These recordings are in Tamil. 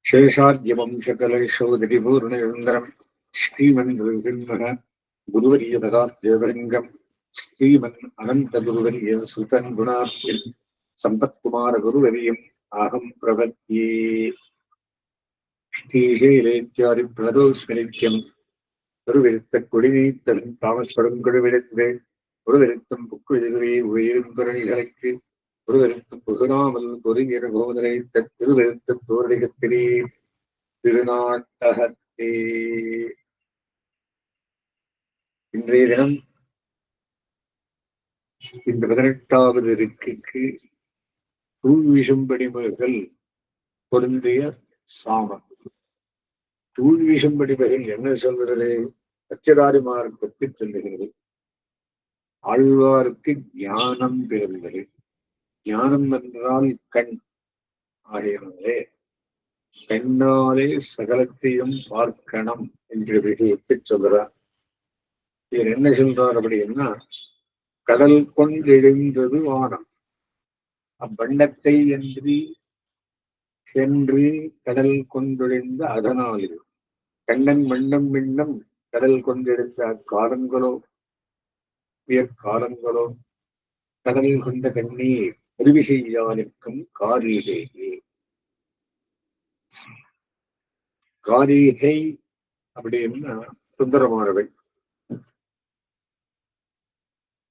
शेषाद्यवंशकलैशोदरिपूर्णयन्द्रम् श्रीमन्नृसिंहः गुरुवर्यपदाब्जवलिङ्गम् श्रीमन् अनन्तगुरुवर्य सुतन् गुणाब्धिम् सम्पत्कुमारगुरुवर्यम् अहम् प्रपद्ये। श्रीशैलेत्यादिप्रणतोस्मिनित्यम् ஒருவெருத்த கொடிநீத்தலும் தாமஸ்படும் கொடுவிடத்து ஒருவெருத்தும் புக்குழுதுவே உயிரும் குரல்களுக்கு ஒருவருத்தும் புகுராமல் பொருகிற கோதரை திருவெருத்த தோரடிகத்திலே திருநாட்டகத்தே. இன்றைய தினம் இந்த 18வது ரிக்குக்கு தூள்விசும்படிமகள் பொருந்திய சாமம். தூள்விசும்படிமகள் என்ன சொல்கிறது? அச்சதாரிமார் பற்றி சொல்லுகிறது. ஆழ்வாருக்கு ஞானம் பிறந்தது. ஞானம் என்றால் கண் ஆகியவர்களே, கண்ணாலே சகலத்தையும் பார்க்கணும் என்ற விஷயத்தை சொல்கிறார். இவர் என்ன சொல்றார் அப்படின்னா, கடல் கொண்டெழுந்தது வானம், அவ்வண்ணத்தை என்று சென்று கடல் கொண்டெழுந்த அதனால் இது கண்ணன் மண்ணம் மின்னம் கடல் கொண்டெடுத்த அக்காலங்களோ காலங்களோ கடல் கொண்ட கண்ணீர் உதவி செய்யானிற்கும் காரிகையே. காரிகை அப்படின்னா சுந்தரமானவை.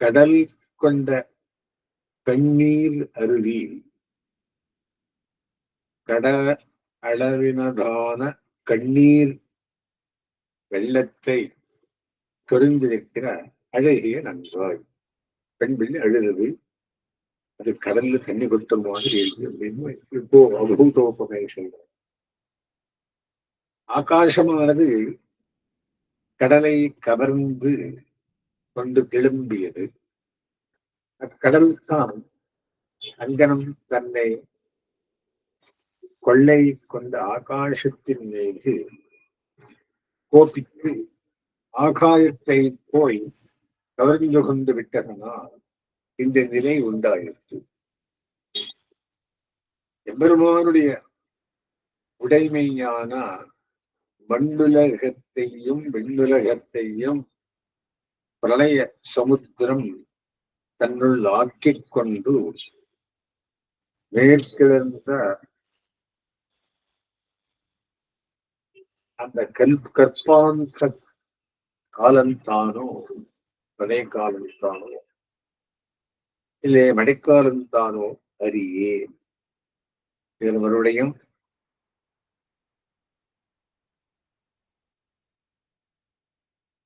கடல் கொண்ட கண்ணீர் அருவி கடல் அளவினதான கண்ணீர் வெள்ளத்தை தொழிந்திருக்கிற அழகிய நன்றாய். பெண்பிள்ளை அழுதது, அது கடல்ல தண்ணி கொடுத்த மாதிரி இருக்கு அப்படின்னு இப்போ அபூதோபமே சொல்ற. ஆகாசமானது கடலை கவர்ந்து கொண்டு கிளம்பியது. அக்கடல் தான் அங்கனம் தன்னை கொள்ளை கொண்ட ஆகாசத்தின் மீது கோபித்து ஆகாயத்தை போய் கவர்ந்து கொண்டு விட்டதனால் இந்த நிலை உண்டாயிற்று. எம்பெருமானுடைய உடைமையான மண்ணுலகத்தையும் விண்ணுலகத்தையும் பிரளய சமுத்திரம் தன்னுள் ஆக்கிக் கொண்டு மேற்கிழந்த அந்த கற்பாந்த காலந்தானோ பனை காலந்தானோ இல்லை மழைக்காலந்தானோ அறியே. இதில் மறுபடியும்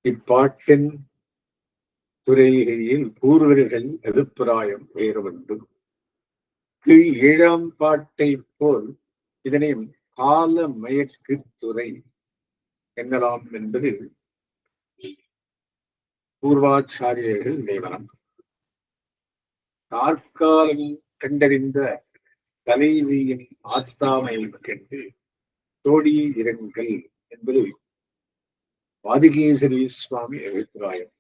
இப்பாட்டின் துறையில் பூர்வர்கள் அபிப்பிராயம் வேறுபண்டு 7ஆம் பாட்டை போல் இதனை கால மயக்கு துறை என்னலாம் என்பது பூர்வாச்சாரியர்கள் நியமனம். நாற்காலம் கண்டறிந்த தலைவியின் ஆத்தாமையை கண்டு தோடி இரங்கல் என்பது வாதிகேசரி சுவாமி அபிப்பிராயம்.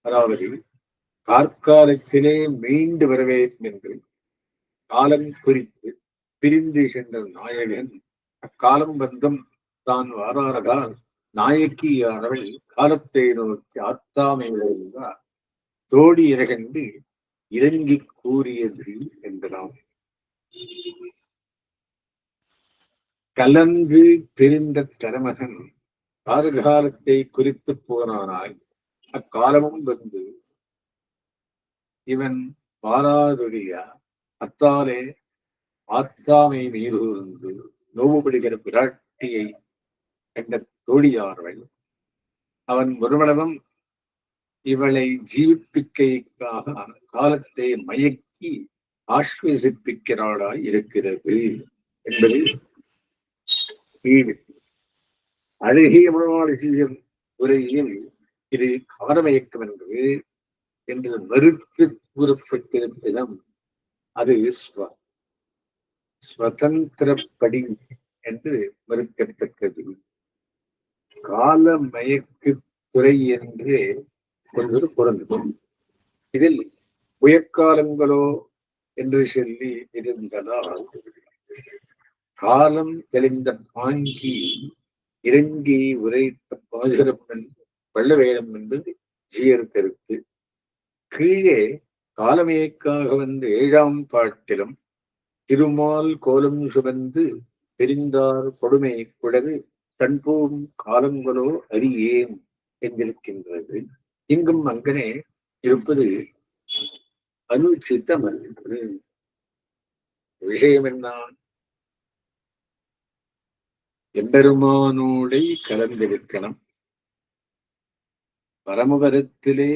அதாவது கார்காலத்திலே மீண்டு வரவேன் என்று காலம் குறித்து பிரிந்து சென்ற நாயகன் அக்காலம் வந்தும் தான் வாராரதால் நாயக்கியானவள் காலத்தை நோக்கி ஆத்தாமையுள்ளார் தோடி இறகண்டு இறங்கி கூறியது என்றாம். கலந்து பிரிந்த தரமகன் காலகாலத்தை குறித்து போனானாய் அக்காலமும் வந்து இவன் வாராதுடைய அத்தாலே ஆத்தாமை மீது நோவுபடுகிற பிராட்டியை கண்ட தோழியானவள் அவன் ஒருவளவும் இவளை ஜீவிப்பிக்கைக்காக காலத்தை மயக்கி ஆஸ்வசிப்பிக்கிறாளாய் இருக்கிறது என்பது அழகிய மனவாளிகள் உரையில் இது காலமயக்கம் என்று மறுத்து கூறப்பட்டிருப்பதும் அது ஸ்வதந்திரப்படி என்று மறுக்கத்தக்கது. கால மயக்கு துறை என்று ஒன்று பொருந்தும். இதில் உயர்காலங்களோ என்று சொல்லி இருந்ததால் காலம் தெளிந்த பாங்கி இறங்கி உரைத்த பாசுரம் வள்ளவேடம் என்பது ஜீயர் கருத்து. கீழே காலமேக்காக வந்த 7ஆம் பாட்டிலும் திருமால் கோலம் சுமந்து பெரிந்தார் கொடுமை குழகு தன்போம் காலங்களோ அறியேன் என்றிருக்கின்றது. இங்கும் அங்கனே இருப்பது அனுச்சித்தம் அல்ல. விஷயம் என்ன? எம்பெருமானோடை கலந்திருக்கணும். பரமபரத்திலே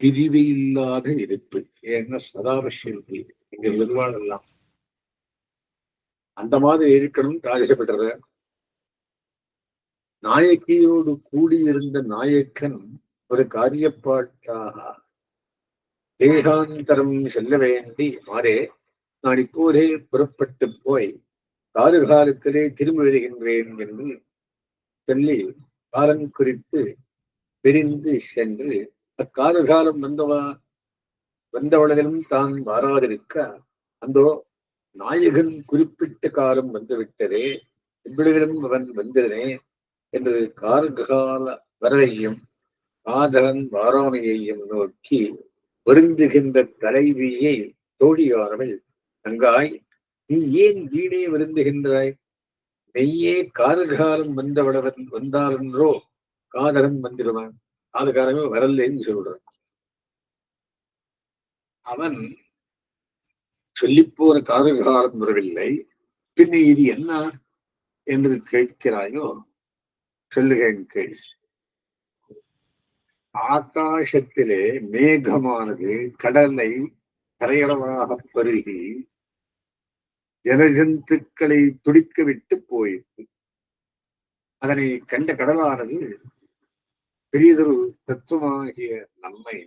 பிரிவு இல்லாத இருப்பு. ஏன்னா சதாவசியத்தை இங்க நிர்வாணம் அந்த மாதிரி இருக்கணும். ராஜபடுற நாயக்கியோடு கூடியிருந்த நாயக்கன் ஒரு காரியப்பாட்டாக தேசாந்தரம் செல்ல வேண்டி, மாறே நான் இப்போதே புறப்பட்டு போய் காலத்திலே திரும்பி வருகின்றேன் என்று சொல்லி காலம் குறித்து பிரிந்து சென்று அக்காலகாலம் வந்தவளவிலும் தான் வாராதிருக்க, அந்தோ நாயகன் குறிப்பிட்ட காலம் வந்துவிட்டதே, இவ்விடவிலும் அவன் வந்ததனே என்று கார்கால வரவையும் ஆதரன் வாராமையையும் நோக்கி வருந்துகின்ற தலைவியை தோழியானவள், தங்காய், நீ ஏன் வீடே வருந்துகின்றாய்? மெய்யே காலகாலம் வந்தாலென்றோ காதலன் வந்துடுவான். காலகாலமே வரலன்னு சொல்றான். அவன் சொல்லிப்போன காலகாலம் வரவில்லை, பின்ன இது என்ன என்று கேட்கிறாயோ, சொல்லுகிறேன் கேள். ஆகாசத்திலே மேகமானது கடலை தரையளவாக பருகி ஜலஜந்துக்களை துடிக்க விட்டு போயிற்று. அதனை கண்ட கடலானது பெரியதொரு தத்துவமாகிய நம்மை,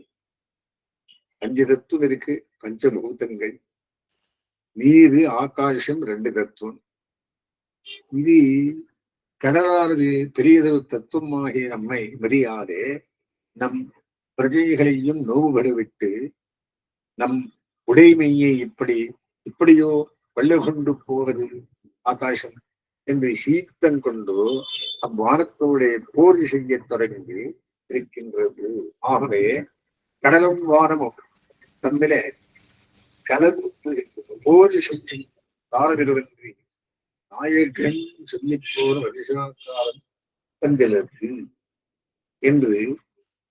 5 தத்துவம் இருக்கு, பஞ்சபூதங்கள், நீரு ஆகாசம் 2 தத்துவம். இது கடலானது பெரியதொரு தத்துவமாகிய நம்மை மரியாதே நம் பிரஜைகளையும் நோவுபடுவிட்டு நம் உடைமையை இப்படியோ வெள்ள கொண்டு போவது ஆகாசம் என்று சீத்தம் கொண்டு அவ்வானத்தோட போர் செய்ய தொடங்கி இருக்கின்றது. ஆகவே கடலும் வானமும் தம்மிலே கலந்து போர் செஞ்சு காலவிருவன்றி நாயகன் சொல்லி போர் வருஷாக்காலம் தந்திலது என்று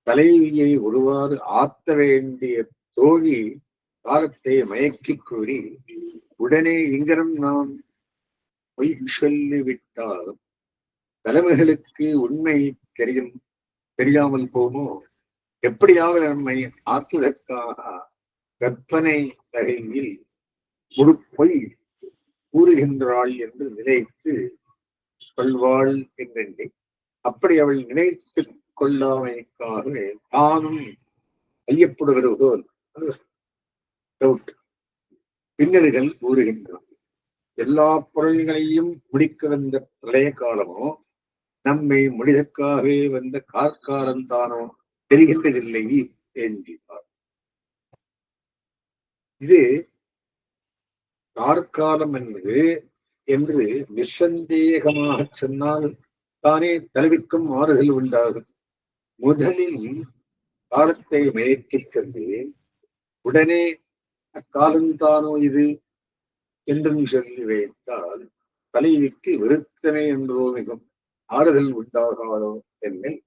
தலைவியை ஒருவாறு ஆத்த வேண்டிய தோழி காலத்தை மயக்கி கூறி, உடனே இங்கனம் நாம் பொய் சொல்லிவிட்டாலும் தலைமைகளுக்கு உண்மை தெரியாமல் போமோ, எப்படியாவது நம்மை ஆற்றுவதற்காக கற்பனை வகையில் பொய் கூறுகின்றாள் என்று நினைத்து கொள்வாள் என்றெண்ணி, அப்படி அவள் நினைத்து கொள்ளாமைக்காகவே தானும் ஐயப்படுகிறதோல் பின்னர்கள் கூறுகின்றன. எல்லா பொருள்களையும் முடிக்க வந்த பிரளய காலமோ நம்மை முடிதற்காகவே வந்த கார்காலம் தானோ தெரிகின்றதில்லை என்கிறார். இது கார்காலம் என்று நிசந்தேகமாக சொன்னால் தானே தலைவிக்கும் மாறுதல் உண்டாகும். முதலில் காலத்தை மயக்கி சென்று உடனே அக்காலந்தானோ இது என்றும் சொல்லி வைத்தால் தலைவிக்கு விருத்தமே என்றோ மிகும் ஆறுதல் உண்டாகாதோ என்னில்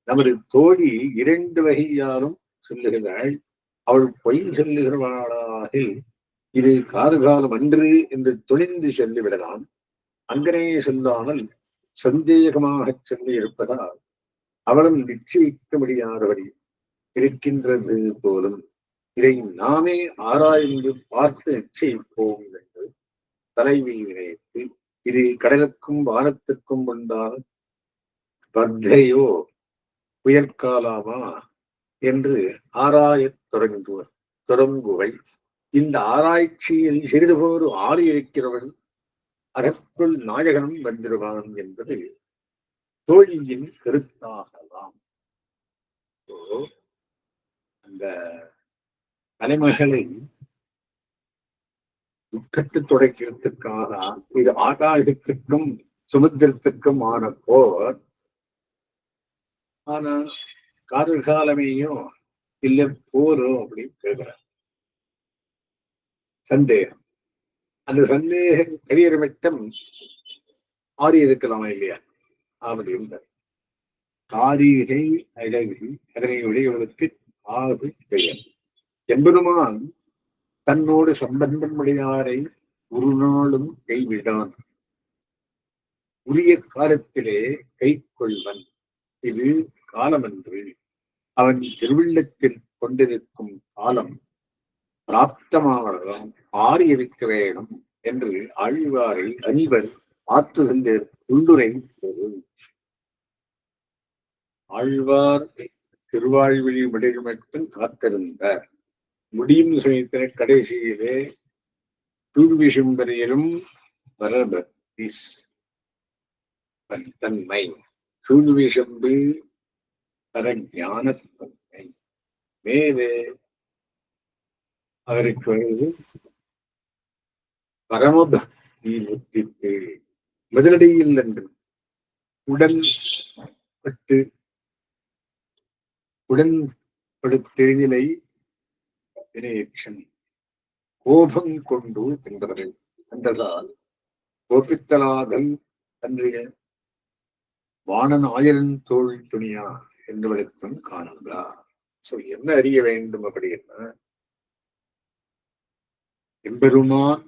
நமது தோழி 2 வகையாலும் சொல்லுகிறாள். அவள் பொய் சொல்லுகிறவளாக இது கார்காலம் அன்று என்று துணிந்து சொல்லிவிடலாம். அங்கனே சொல்லாமல் சந்தேகமாக சொல்லி இருப்பதால் அவளும் நிச்சயிக்க முடியாதபடி இருக்கின்றது போலும். இதை நாமே ஆராய்ந்து பார்த்து நிச்சயிப்போம் என்று தலைவி நினைத்து, இது கடலுக்கும் வானத்துக்கும் உண்டான ஸ்பர்தையோ புயற்காலாமா என்று ஆராயத் தொடங்குவை. இந்த ஆராய்ச்சியில் சிறிதுபோது ஆறி இருக்கிறவன் அதற்குள் நாயகனும் வந்துடுவான் என்பது தோழியின் கருத்தாகலாம். அந்த தலைமகளை துக்கத்தை துடைக்கிறதுக்காக இது ஆகாயத்துக்கும் சுமுத்திரத்துக்கும் ஆன போர். ஆனா காலமேயும் இல்ல போரும் அப்படின்னு கேட்கிறார். சந்தேகம். அந்த சந்தேகம் கழியற மட்டம் ஆறி இருக்கலாமா இல்லையா? அப்படின்னு காரிகை அழகு அதனை உடையவர்களுக்கு ஆகு பெயர். எம்பெருமான் தன்னோடு சம்பந்தம் உடையாரை ஒரு நாளும் கைவிடான். உரிய காலத்திலே கை கொள்வன். இது காலமன்று. அவன் திருவிள்ளத்தில் கொண்டிருக்கும் காலம் பிராப்தமானதும் ஆறி இருக்க வேணும் என்று ஆழ்வாரை அன்பர் ஆற்றுகின்ற துண்டுரை பொருள். ஆழ்வார் திருவாழ்வழி விடையில் மட்டும் காத்திருந்தார். முடியும் சமயத்தின கடைசியிலே சூழ்விசும்பரையிலும் வரபக்தி தன்மை, சூழ்விசம்பு தர ஞானத்தன்மை மேலே அவருக்கு வருவது பரமபக்தி முத்தித்து முதலடியில் என்று உடன்படுத்தேனிலை கோபம் கொண்டு என்பவர்கள் என்றதால் கோபித்தலாதல் அன்றைய வாணன் 1000 தோல் துணியா என்று விளக்கம் காணுங்களா. சோ என்ன அறிய வேண்டும் அப்படின்னா, எம்பெருமான்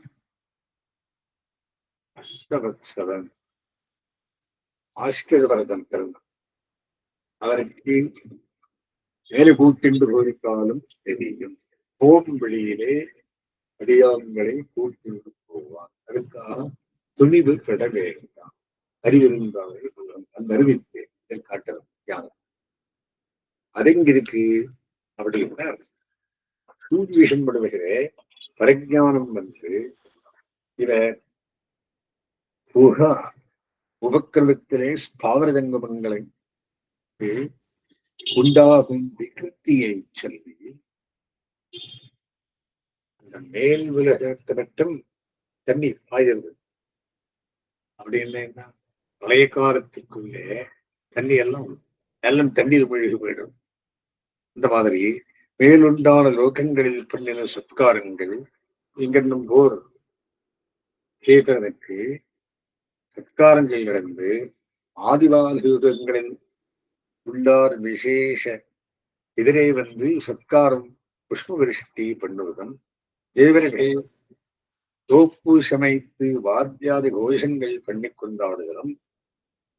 அஷ்டவத்சவன் ஆஷ்டவரதன் பிறந்தான். அவருக்கு மேலே கூட்டின்று போதித்தாலும் தெரியும். போகும் வெளியிலே அடியாங்களை கூட்டின்று போவான். அதுக்காக துணிவு பெற வேண்டாம். அறிவிருந்தாலே அந்த அறிவிப்பை காட்டுறது ஞானம். அதெங்கிருக்கு அப்படின்னா சூழ்விஷம் படுகிற பரஜானம் வந்து இத உபக்கிரமத்திலே ஸ்தாவர ஜங்கமங்களை உண்டாகும் விகிருத்தியை சொல்லி அந்த மேல் உலகத்தை மட்டும் தண்ணி பாய்கிறது. அப்படின்னு என்ன, பழைய காலத்துக்குள்ளே தண்ணி எல்லாம் தண்ணீர் மூழ்கி போயிடும். இந்த மாதிரி மேலுண்டான லோகங்களில் பண்ணின சத்காரங்கள் இங்கிருந்தும் போர் கேதனுக்கு சத்காரங்கள் நடந்து ஆதிவாசங்களில் உள்ளார் விசேஷ எதிரே வந்து சத்காரம் புஷ்ப விருஷ்டி பண்ணுவதும் தேவர்கள் தோப்பு சமைத்து வாத்தியாதி கோஷங்கள் பண்ணி கொண்டாடுதலும்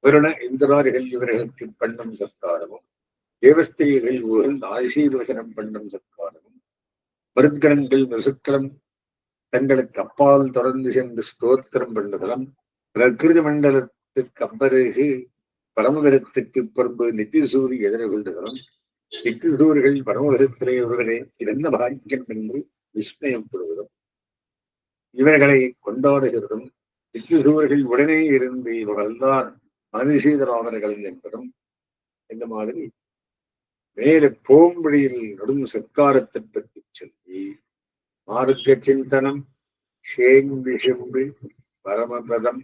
வருண இந்திராதிகள் இவர்களுக்கு பண்ணும் சத்காரமும் தேவஸ்திரீகள் உகழ்ந்து ஆசீர்வசனம் பண்ணும் சத்காரமும் மருத்கணங்கள் வசுக்களும் தங்களுக்கு அப்பால் தொடர்ந்து சென்று ஸ்தோத்திரம் பண்ணுதலும் பிரகிருதி மண்டலத்துக்கு அம்பருகு பரமகரத்துக்கு பண்பு நித்தியசூரி எதிர்கொள்ளுதலும் நித்தியசூர்கள் பரமகரத்திலே ஒருவரே இதென்ன பாக்கியம் என்று விஸ்மயப்படுவதும் இவர்களை கொண்டாடுகிறதும் நித்தியசூர்கள் உடனே இருந்து இவர்கள்தான் மனதிசீதராவர்கள் என்பதும் இந்த மாதிரி மேலே போம்படியில் நடும் சத்காரத்தை பற்றி சொல்லி மார்க்க சிந்தனம் ஷேங்கு பரமபதம்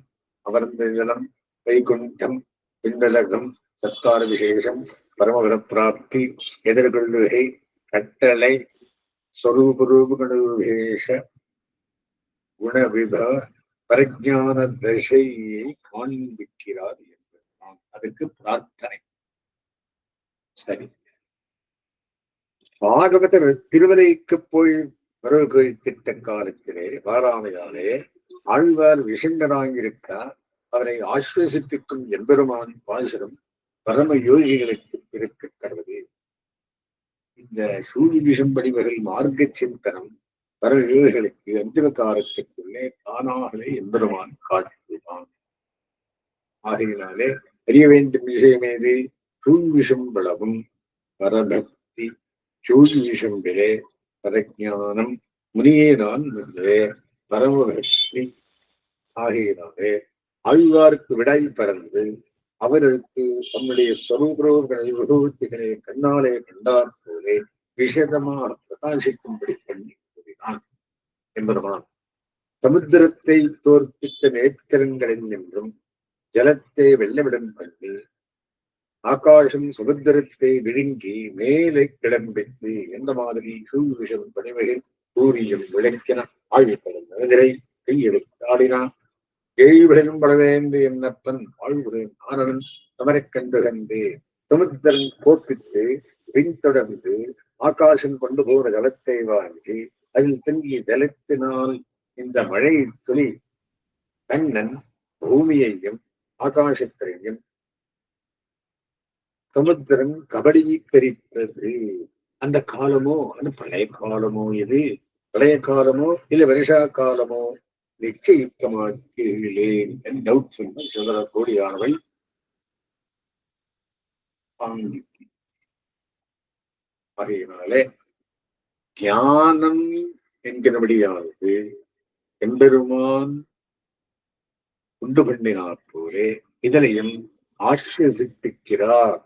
அமர்ந்தலம் வைகுண்டம் பிண்டலகம் சத்கார விசேஷம் பரமபத பிராப்தி எதிர்கொள்ளுகை கட்டளை ஸ்வரூபரூபகணேஷ குணவிப பரஜான தசையை காண்பிக்கிறார் என்பதுதான் அதுக்கு பிரார்த்தனை. சரி, பாகவதர் திருவலைக்கு போய் வரவு கழித்திட்ட காலத்திலே வாராமையாலே ஆழ்வார் விஷண்டனாயிருக்க அவரை ஆஸ்வசிப்பிக்கும் எம்பெருமான் பாசுரம் பரம யோகிகளுக்கு இருக்க கடவுது. இந்த சூரிய விஷம்படிவர்கள் மார்க்க சிந்தனம் பரம யோகிகளுக்கு அந்திம காலத்துக்குள்ளே தானாகவே எம்பெருமான் காட்டுவான். ஆகையினாலே அறிய வேண்டும் விஷயமேது சூழ்விஷம்பளவும் பரபக்தி சூழ்விஷம்பிலே பரஜானம் முனியே நான் பரமபக்தி. ஆகையினாலே ஆழ்வாருக்கு விடை பறந்து அவர்களுக்கு தம்முடைய ஸ்வரூபரோகளை விபூத்திகளை கண்ணாலே கண்டார் போலே விஷதமாக பிரகாசிக்கும்படி பண்ணி கூறினான் எம்பெருமான். சமுத்திரத்தை தோற்பித்த நேர்த்திரங்களில் நின்றும் ஜலத்தை வெள்ளவிடம் பண்ணி ஆகாசம் சமுத்திரத்தை விழுங்கி மேலே கிளம்பித்து எந்த மாதிரி சூழ்விஷம் பணிவகை சூரியம் விளக்கின ஆழ்விப்படும் மனிதரை கையெழுத்து ஆடினான். ஏழ்விடலும் படவேந்து என்னப்பன் வாழ்வுடன் ஆனவன் தமரைக் கண்டு கண்டு சமுத்திரம் கோப்பித்து பின்தொடர்ந்து ஆகாசம் கொண்டு போன ஜலத்தை வாங்கி அதில் தங்கிய ஜலத்தினால் இந்த மழை துளி கண்ணன் பூமியையும் ஆகாசத்தையும் சமுத்திரம் கபடீகரித்தது. அந்த காலமோ அது பழைய காலமோ, இது பழைய காலமோ இல்ல வருஷா காலமோ நிச்சயிக்கமாக்கிறேன் என் டவுட் சொன்ன சுந்தர கோடியானவை ஆகையினாலே தியானம் என்கிறபடியானது எம்பெருமான் உண்டு பண்ணினார் போலே இதனையும் ஆசிரசிப்பிக்கிறார்.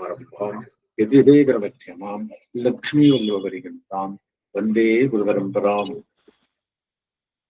ஆரம்பம் எதிரே கிரமத்தியமாம் லக்ஷ்மி உள்ளவரிகள்தான் வந்தே குருபரம்பராம்.